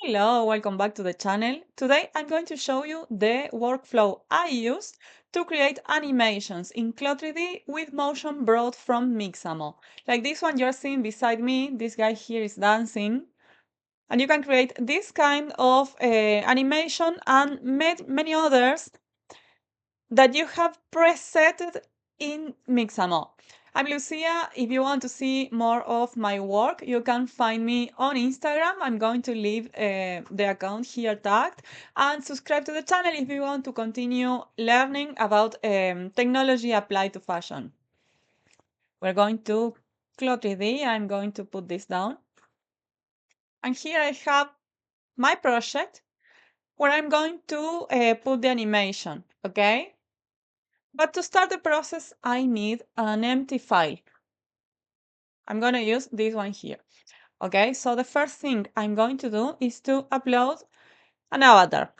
Hello, welcome back to the channel. Today I'm going to show you the workflow I use to create animations in Clo3d with motion brought from MIXAMO. Like this one you're seeing beside me, this guy here is dancing. And you can create this kind of animation and many others that you have preset in MIXAMO. I'm Lucia. If you want to see more of my work, you can find me on Instagram. I'm going to leave the account here tagged, and subscribe to the channel if you want to continue learning about technology applied to fashion. We're going to Clo3d. I'm going to put this down. And here I have my project where I'm going to put the animation, okay? But to start the process, I need an empty file. I'm going to use this one here. Okay, so the first thing I'm going to do is to upload an avatar.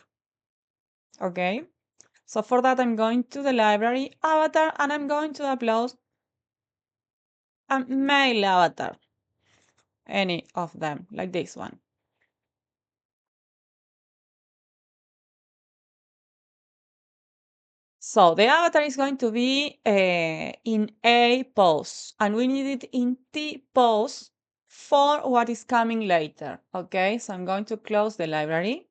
Okay, so for that, I'm going to the library avatar and I'm going to upload a male avatar, any of them, like this one. So the avatar is going to be in A pose, and we need it in T pose for what is coming later. Okay, so I'm going to close the library,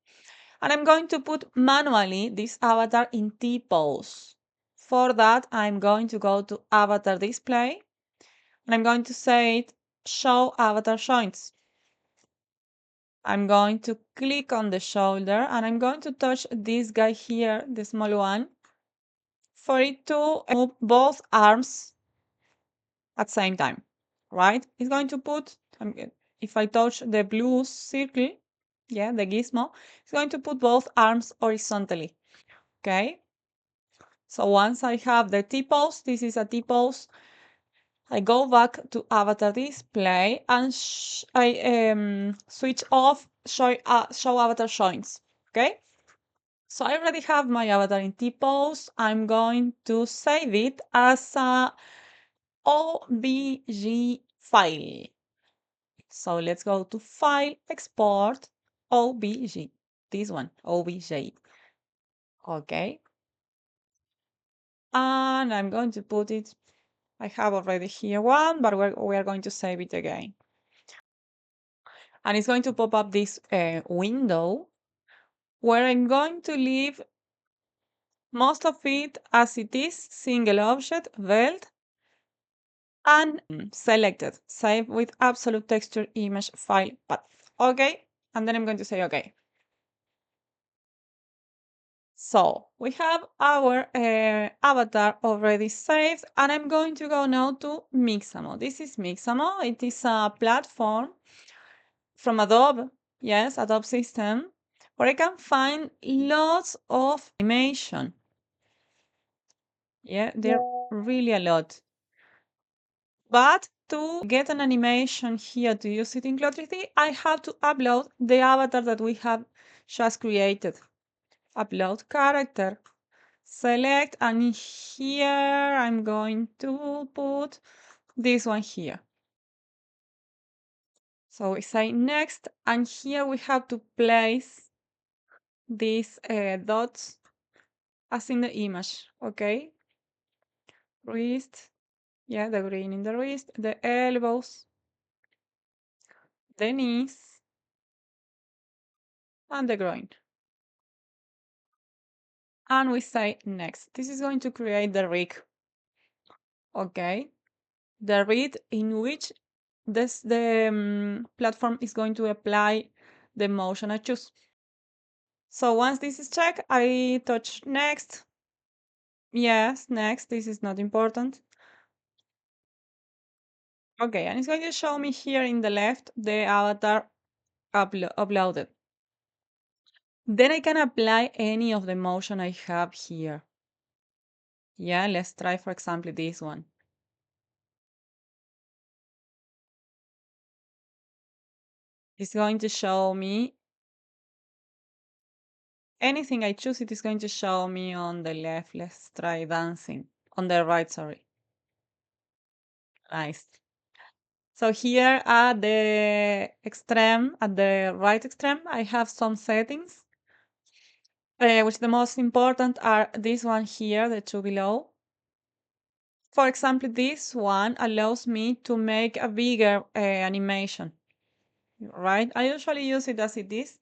and I'm going to put manually this avatar in T pose. For that, I'm going to go to Avatar Display, and I'm going to say Show Avatar Joints. I'm going to click on the shoulder, and I'm going to touch this guy here, the small one, for it to move both arms at the same time, right? It's going to put, if I touch the blue circle, yeah, the gizmo, it's going to put both arms horizontally, okay? So once I have the T-pose, this is a T-pose, I go back to Avatar Display and I switch off show Avatar Joints, okay? So I already have my avatar in T-pose. I'm going to save it as a OBJ file. So let's go to File, Export, OBJ. This one, OBJ. Okay. And I'm going to put it, I have already here one, but we are going to save it again. And it's going to pop up this window where I'm going to leave most of it as it is, single object, weld, and selected, save with absolute texture image file path. Okay, and then I'm going to say okay. So we have our avatar already saved, and I'm going to go now to MIXAMO. This is MIXAMO. It is a platform from Adobe, yes, Adobe system, where I can find lots of animation. Yeah, there are really a lot. But to get an animation here to use it in Clo3d, I have to upload the avatar that we have just created. Upload character, select, and here I'm going to put this one here. So we say next, and here we have to place these dots as in the image, okay? Wrist, yeah, the green in the wrist, the elbows, the knees, and the groin. And we say next. This is going to create the rig, okay? The rig in which the platform is going to apply the motion I choose. So once this is checked, I touch next. Yes, next. This is not important. Okay, and it's going to show me here in the left the avatar uploaded. Then I can apply any of the motion I have here. Yeah, let's try, for example, this one. It's going to show me anything I choose, it is going to show me on the left. Let's try dancing. On the right, sorry. Nice. So here at the extreme, at the right extreme, I have some settings, which the most important are this one here, the two below. For example, this one allows me to make a bigger animation, right? I usually use it as it is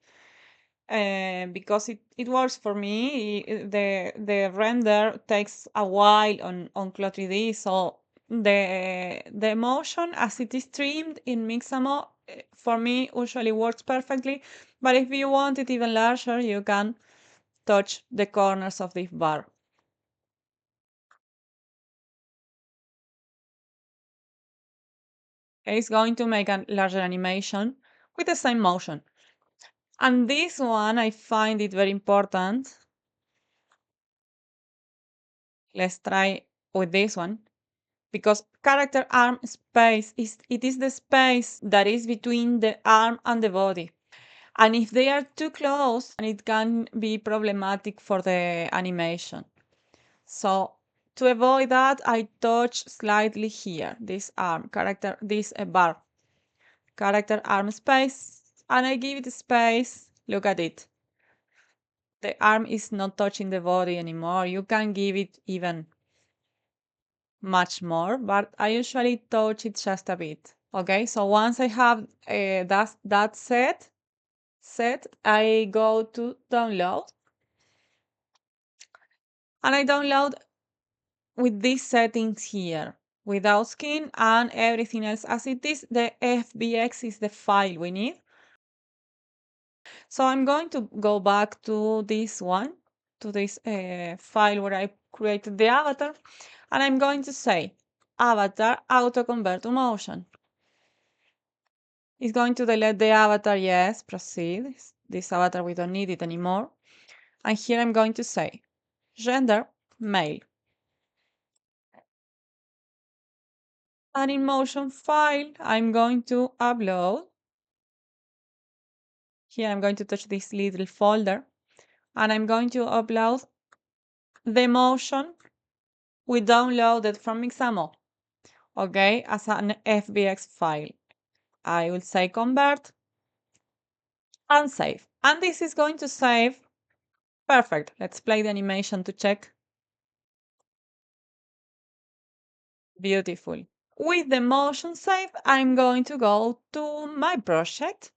because it works for me. The render takes a while on Clo3d, so the motion as it is streamed in MIXAMO for me usually works perfectly. But if you want it even larger, you can touch the corners of this bar. It's going to make a larger animation with the same motion. And this one, I find it very important. Let's try with this one. Because character arm space is the space that is between the arm and the body. And if they are too close, it can be problematic for the animation. So to avoid that, I touch slightly here, this arm, this bar, character arm space, and I give it space. Look at it. The arm is not touching the body anymore. You can give it even much more, but I usually touch it just a bit. Okay, so once I have that set, I go to download, and I download with these settings here, without skin and everything else as it is. The FBX is the file we need. So I'm going to go back to this one, to this file where I created the avatar, and I'm going to say avatar auto convert to motion. It's going to delete the avatar, yes, proceed. This avatar, we don't need it anymore. And here I'm going to say gender, male. And in motion file, I'm going to upload. Here I'm going to touch this little folder, and I'm going to upload the motion we downloaded from MIXAMO, okay, as an FBX file. I will say convert and save. And this is going to save. Perfect. Let's play the animation to check. Beautiful. With the motion save, I'm going to go to my project.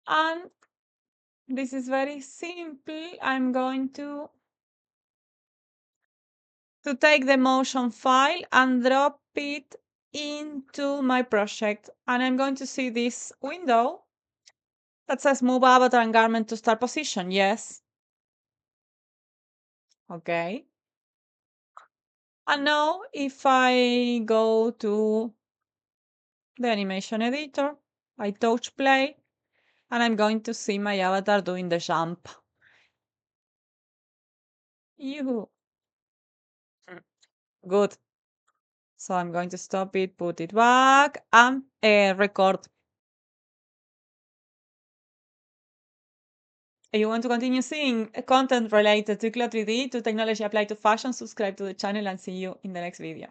And this is very simple. I'm going to take the motion file and drop it into my project. And I'm going to see this window that says move avatar and garment to start position. Yes. Okay. And now if I go to the animation editor, I touch play, and I'm going to see my avatar doing the jump. Yoo-hoo. Good. So I'm going to stop it, put it back, and record. If you want to continue seeing content related to Clo3d, to technology applied to fashion, subscribe to the channel and see you in the next video.